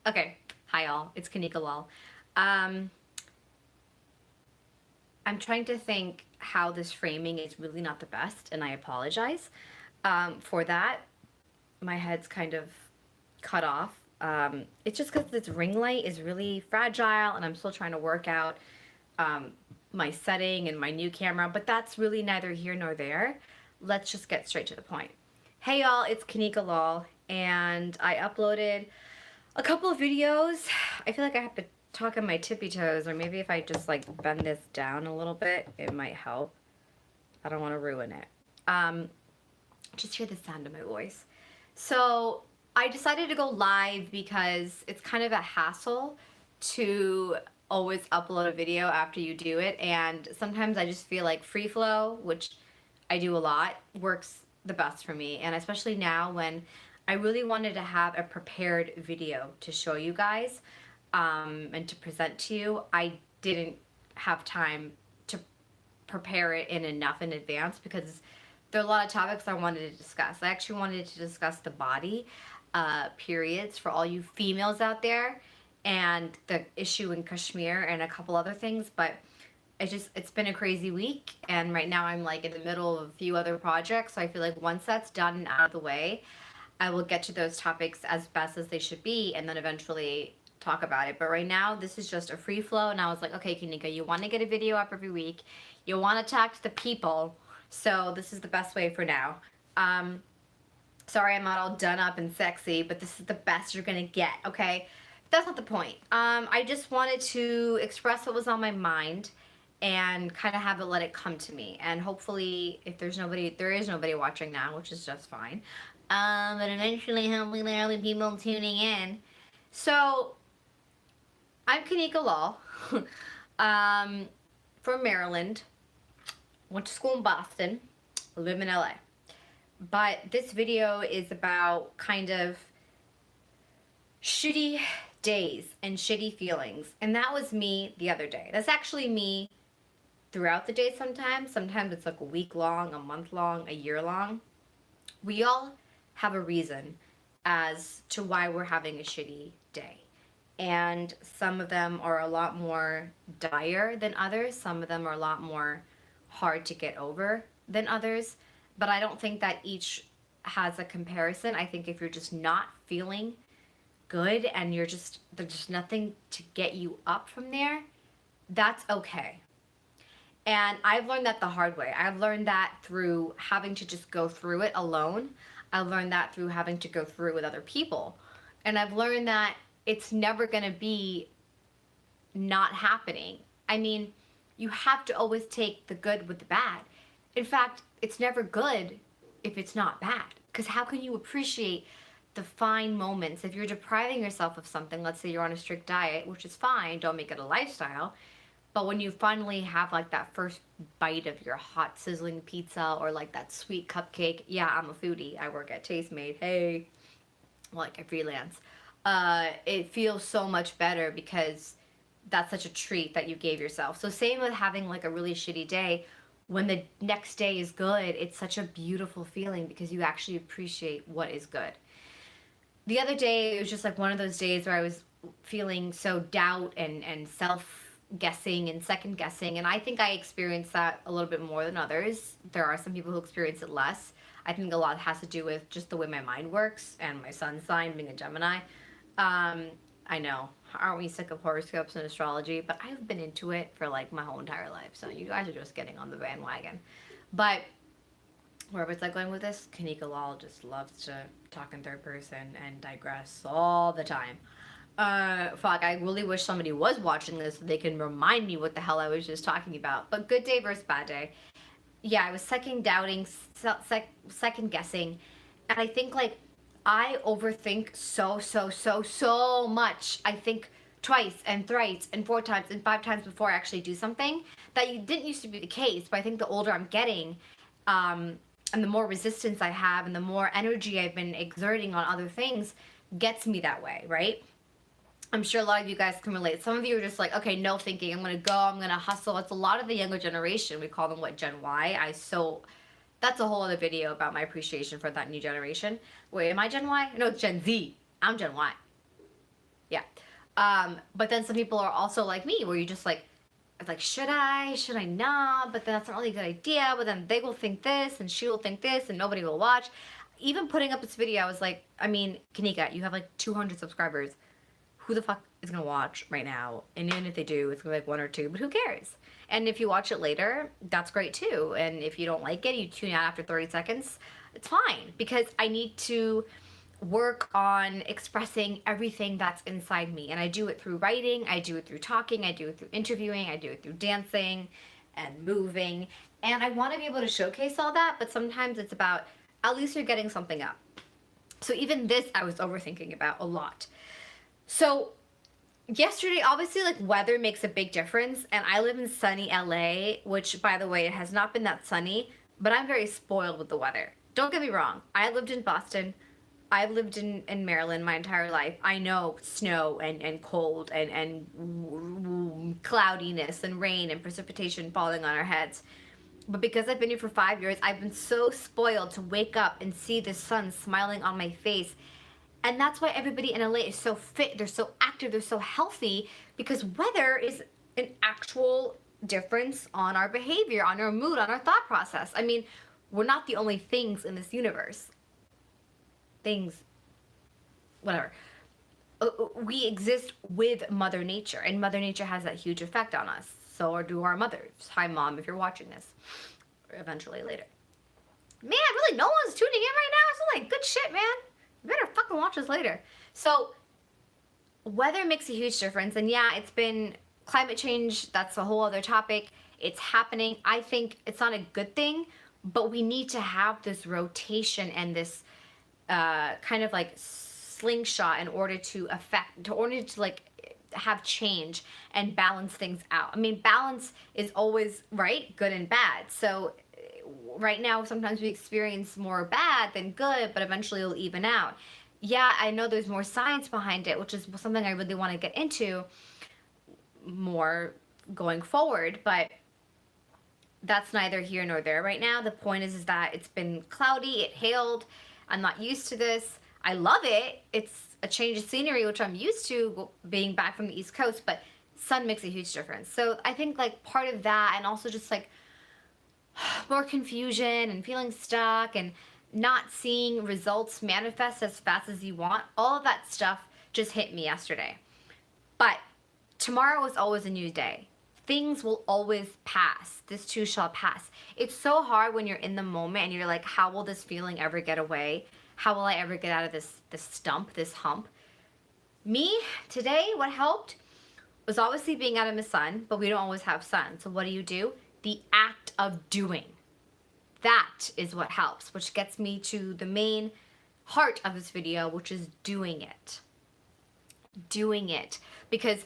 Okay, hi all, it's Kanika Lal. Um, I'm trying to think how this framing is really not the best, and I apologize for that. My head's kind of cut off. It's just because this ring light is really fragile, and I'm still trying to work out um, my setting and my new camera, but that's really neither here nor there. Let's just get straight to the point. Hey y'all, it's Kanika Lal, and I uploaded a couple of videos. I feel like I have to talk on my tippy toes, or maybe if I just like bend this down a little bit, it might help. I don't want to ruin it. Um, just hear the sound of my voice. So I decided to go live because it's kind of a hassle to always upload a video after you do it, and sometimes I just feel like free flow, which I do a lot, works the best for me. And especially now when I really wanted to have a prepared video to show you guys and to present to you, I didn't have time to prepare it in enough in advance because there are a lot of topics I wanted to discuss. I actually wanted to discuss the body, periods for all you females out there, and the issue in Kashmir and a couple other things, but it's been a crazy week, and right now I'm like in the middle of a few other projects, so I feel like once that's done and out of the way, I will get to those topics as best as they should be and then eventually talk about it. But right now, this is just a free flow, and I was like, okay, Kanika, you want to get a video up every week, you want to talk to the people, so this is the best way for now. Um, Sorry I'm not all done up and sexy, but this is the best you're gonna get, okay? That's not the point. I just wanted to express what was on my mind and kind of have it let it come to me. And hopefully, if there's nobody, there is nobody watching now, which is just fine. But eventually, hopefully, there will be people tuning in. So, I'm Kanika Law, um, from Maryland. Went to school in Boston. Live in LA. But this video is about kind of shitty days and shitty feelings. And that was me the other day. That's actually me throughout the day sometimes. Sometimes it's like a week long, a month long, a year long. We all have a reason as to why we're having a shitty day. And some of them are a lot more dire than others. Some of them are a lot more hard to get over than others. But I don't think that each has a comparison. I think if you're just not feeling good and there's just nothing to get you up from there, that's okay. And I've learned that the hard way. I've learned that through having to just go through it alone. I've learned that through having to go through it with other people. And I've learned that it's never going to be not happening. I mean, you have to always take the good with the bad. In fact, it's never good if it's not bad. Because how can you appreciate the fine moments if you're depriving yourself of something? Let's say you're on a strict diet, which is fine, don't make it a lifestyle. But when you finally have like that first bite of your hot sizzling pizza or like that sweet cupcake, yeah, I'm a foodie. I work at Tastemade. Hey, like I freelance. It feels so much better because that's such a treat that you gave yourself. So same with having like a really shitty day. When the next day is good, it's such a beautiful feeling because you actually appreciate what is good. The other day, it was just like one of those days where I was feeling so doubt and self-guessing and second-guessing, and I think I experienced that a little bit more than others. There are some people who experience it less. I think a lot has to do with just the way my mind works and my sun sign being a Gemini. I know, aren't we sick of horoscopes and astrology? But I've been into it for like my whole entire life, so you guys are just getting on the bandwagon. But where was I going with this? Kanika Lal just loves to talk in third person and digress all the time. Fuck, I really wish somebody was watching this so they can remind me what the hell I was just talking about. But good day versus bad day. Yeah, I was second guessing, and I think like I overthink so much. I think twice and thrice and four times and five times before I actually do something. That didn't used to be the case, but I think the older I'm getting, and the more resistance I have and the more energy I've been exerting on other things gets me that way, right? I'm sure a lot of you guys can relate. Some of you are just like, okay, no thinking. I'm going to go. I'm going to hustle. It's a lot of the younger generation. We call them, what, Gen Y? That's a whole other video about my appreciation for that new generation. Wait, am I Gen Y? No, it's Gen Z. I'm Gen Y. Yeah. But then some people are also like me, where you just like, it's like, should I not? But then that's not really a good idea. But then they will think this, and she will think this, and nobody will watch. Even putting up this video, I was like, I mean, Kanika, you have like 200 subscribers. Who the fuck is gonna watch right now? And even if they do, it's gonna be like one or two, but who cares? And if you watch it later, that's great too. And if you don't like it, you tune out after 30 seconds, it's fine. Because I need to work on expressing everything that's inside me. And I do it through writing, I do it through talking, I do it through interviewing, I do it through dancing and moving. And I want to be able to showcase all that, but sometimes it's about at least you're getting something up. So even this I was overthinking about a lot. So yesterday, obviously, like, weather makes a big difference, and I live in sunny LA, which, by the way, it has not been that sunny, but I'm very spoiled with the weather. Don't get me wrong. I lived in Boston. I've lived in Maryland my entire life. I know snow and cold and cloudiness and rain and precipitation falling on our heads. But because I've been here for 5 years, I've been so spoiled to wake up and see the sun smiling on my face. And that's why everybody in LA is so fit, they're so active, they're so healthy, because weather is an actual difference on our behavior, on our mood, on our thought process. I mean, we're not the only things in this universe. Things, whatever. We exist with Mother Nature, and Mother Nature has that huge effect on us. So do our mothers. Hi, Mom, if you're watching this. Or eventually later. Man, really, no one's tuning in right now? It's like, good shit, man. You better fucking watch this later. So, weather makes a huge difference. And yeah, it's been climate change. That's a whole other topic. It's happening. I think it's not a good thing, but we need to have this rotation and this kind of like slingshot in order to like have change and balance things out. I mean, balance is always, right, good and bad. So right now, sometimes we experience more bad than good, but eventually it'll even out. Yeah, I know there's more science behind it, which is something I really want to get into more going forward, but that's neither here nor there right now. The point is that it's been cloudy, it hailed. I'm not used to this. I love it. It's a change of scenery, which I'm used to being back from the East Coast, but sun makes a huge difference. So I think like part of that, and also just like more confusion and feeling stuck and not seeing results manifest as fast as you want, all of that stuff just hit me yesterday. But tomorrow is always a new day. Things will always pass. This too shall pass. It's so hard when you're in the moment and you're like, how will this feeling ever get away? How will I ever get out of this stump, this hump? Me, today, what helped was obviously being out of the sun, but we don't always have sun. So what do? The act of doing. That is what helps, which gets me to the main heart of this video, which is doing it. Doing it. Because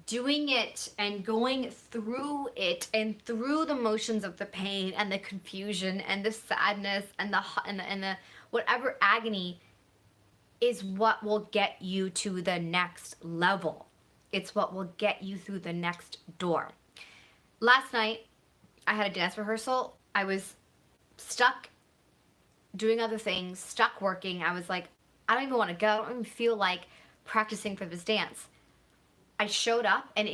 doing it and going through it and through the motions of the pain and the confusion and the sadness and the whatever agony is what will get you to the next level. It's what will get you through the next door. Last night, I had a dance rehearsal. I was stuck doing other things, stuck working. I was like, I don't even want to go. I don't even feel like practicing for this dance. I showed up and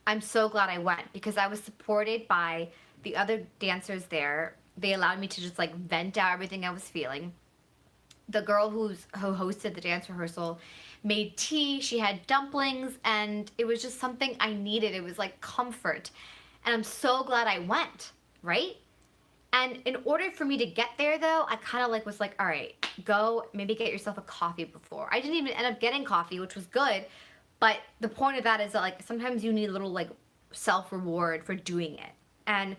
I'm so glad I went because I was supported by the other dancers there. They allowed me to just like vent out everything I was feeling. The girl who hosted the dance rehearsal made tea. She had dumplings and it was just something I needed. It was like comfort. And I'm so glad I went, right? And in order for me to get there though, I kind of like was like, all right, go maybe get yourself a coffee before. I didn't even end up getting coffee, which was good. But the point of that is that like sometimes you need a little like self-reward for doing it. And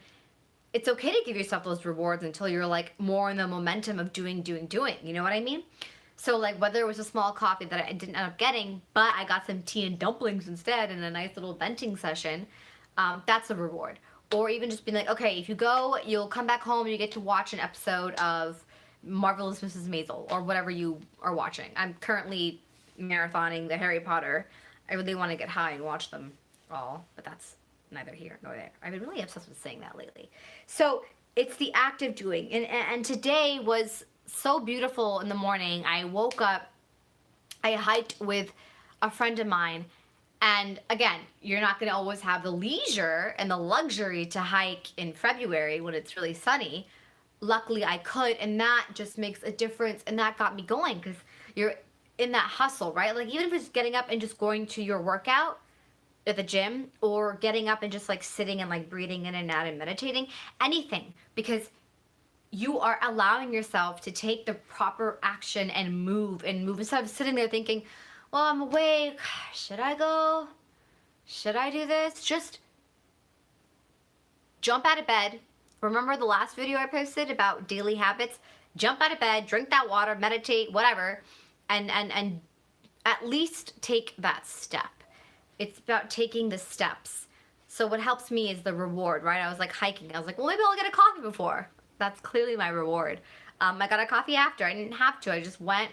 it's okay to give yourself those rewards until you're like more in the momentum of doing. You know what I mean? So like whether it was a small coffee that I didn't end up getting, but I got some tea and dumplings instead in a nice little venting session, that's a reward. Or even just being like, okay, if you go, you'll come back home and you get to watch an episode of Marvelous Mrs. Maisel or whatever you are watching. I'm currently marathoning the Harry Potter. I really want to get high and watch them all, but that's neither here nor there. I've been really obsessed with saying that lately. So it's the act of doing. And today was so beautiful in the morning. I woke up, I hiked with a friend of mine. And again, you're not going to always have the leisure and the luxury to hike in February when it's really sunny. Luckily, I could, and that just makes a difference. And that got me going because you're in that hustle, right? Like, even if it's getting up and just going to your workout at the gym, or getting up and just like sitting and like breathing in and out and meditating, anything, because you are allowing yourself to take the proper action and move instead of sitting there thinking, well, I'm awake. Should I go? Should I do this? Just jump out of bed. Remember the last video I posted about daily habits? Jump out of bed, drink that water, meditate, whatever, and at least take that step. It's about taking the steps. So what helps me is the reward, right? I was like hiking. I was like, well, maybe I'll get a coffee before. That's clearly my reward. I got a coffee after. I didn't have to. I just went,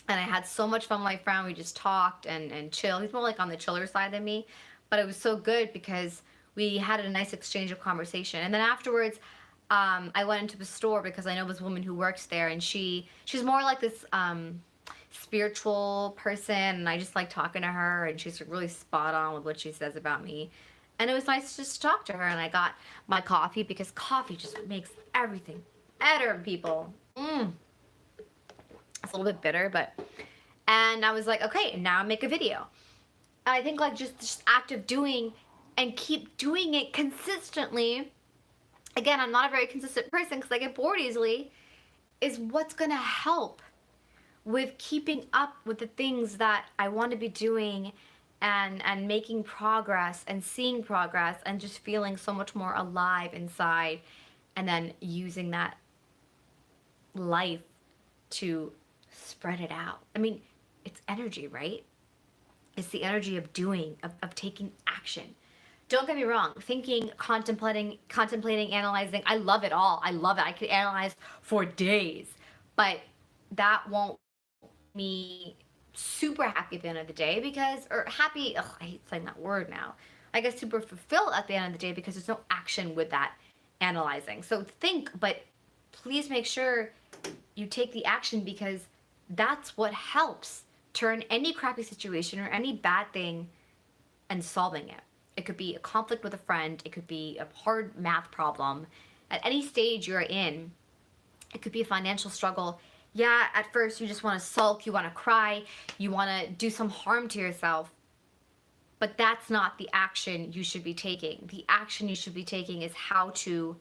and I had so much fun with my friend. We just talked and chilled. He's more like on the chiller side than me, but it was so good because we had a nice exchange of conversation. And then afterwards, I went into the store because I know this woman who works there, and she's more like this spiritual person, and I just like talking to her, and she's really spot on with what she says about me. And it was nice just to talk to her, and I got my coffee because coffee just makes everything better, people. It's a little bit bitter, but... And I was like, okay, now make a video. And I think like just this act of doing and keep doing it consistently. Again, I'm not a very consistent person because I get bored easily. Is what's going to help with keeping up with the things that I want to be doing, and making progress and seeing progress and just feeling so much more alive inside, and then using that life to spread it out. I mean, it's energy, right? It's the energy of doing, of taking action. Don't get me wrong, thinking, contemplating, analyzing, I love it all. I love it. I could analyze for days, but that won't make me super happy at the end of the day because, or happy, ugh, I hate saying that word now. I get super fulfilled at the end of the day because there's no action with that analyzing. So think, but please make sure you take the action because that's what helps turn any crappy situation or any bad thing and solving it. It could be a conflict with a friend. It could be a hard math problem. At any stage you're in, it could be a financial struggle. Yeah, at first you just want to sulk, you want to cry, you want to do some harm to yourself. But that's not the action you should be taking. The action you should be taking is how to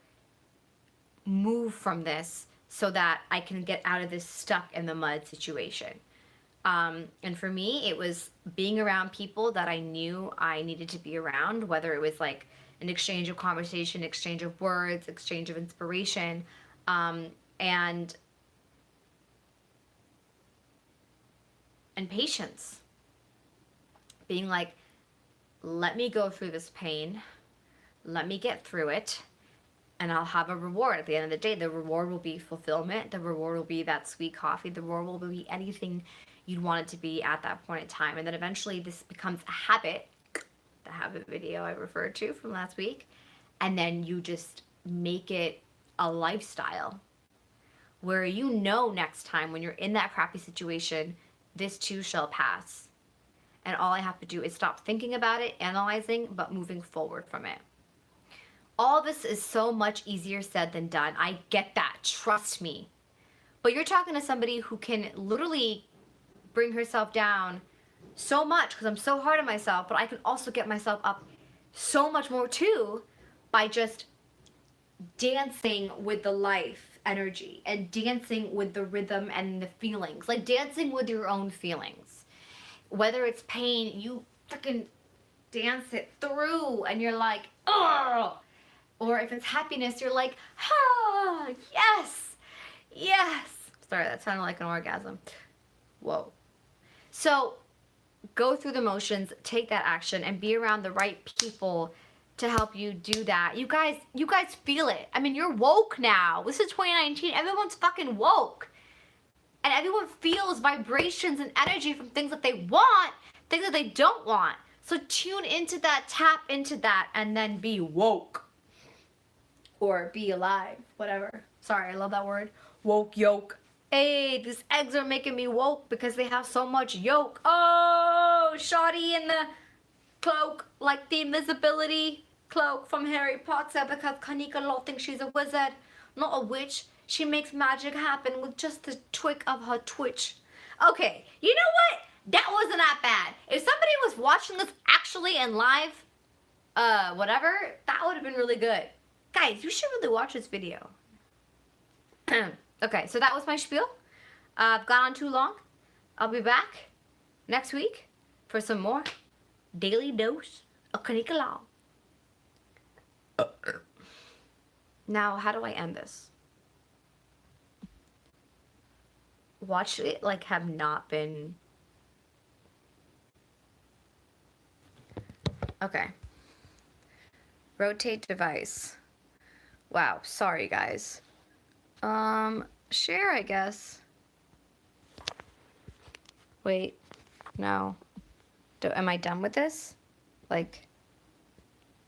move from this so that I can get out of this stuck in the mud situation. And for me, it was being around people that I knew I needed to be around, whether it was like an exchange of conversation, exchange of words, exchange of inspiration, and patience. Being like, let me go through this pain, let me get through it, and I'll have a reward at the end of the day. The reward will be fulfillment. The reward will be that sweet coffee. The reward will be anything you'd want it to be at that point in time. And then eventually this becomes a habit, the habit video I referred to from last week. And then you just make it a lifestyle where you know next time when you're in that crappy situation, this too shall pass. And all I have to do is stop thinking about it, analyzing, but moving forward from it. All this is so much easier said than done. I get that, trust me. But you're talking to somebody who can literally bring herself down so much because I'm so hard on myself, but I can also get myself up so much more too by just dancing with the life energy and dancing with the rhythm and the feelings, like dancing with your own feelings. Whether it's pain, you freaking dance it through and you're like, oh. Or if it's happiness, you're like, ah, yes, yes. Sorry, that sounded like an orgasm. Whoa. So go through the motions, take that action, and be around the right people to help you do that. You guys feel it. I mean, you're woke now. This is 2019. Everyone's fucking woke. And everyone feels vibrations and energy from things that they want, things that they don't want. So tune into that, tap into that, and then be woke. Or be alive, whatever. Sorry, I love that word. Woke, yoke. Hey, these eggs are making me woke because they have so much yolk. Oh! shoddy in the cloak, like the invisibility cloak from Harry Potter, because Kanika Law thinks she's a wizard, not a witch. She makes magic happen with just the twig of her twitch. Okay, you know what? That wasn't that bad. If somebody was watching this actually in live, whatever, that would have been really good. Guys, you should really watch this video. Okay, so that was my spiel. I've gone on too long. I'll be back next week for some more daily dose of Kanika Law. Now, how do I end this? Watch it like have not been... Okay. Rotate device. Wow, sorry guys. Share, I guess. Wait, no. Am I done with this? Like...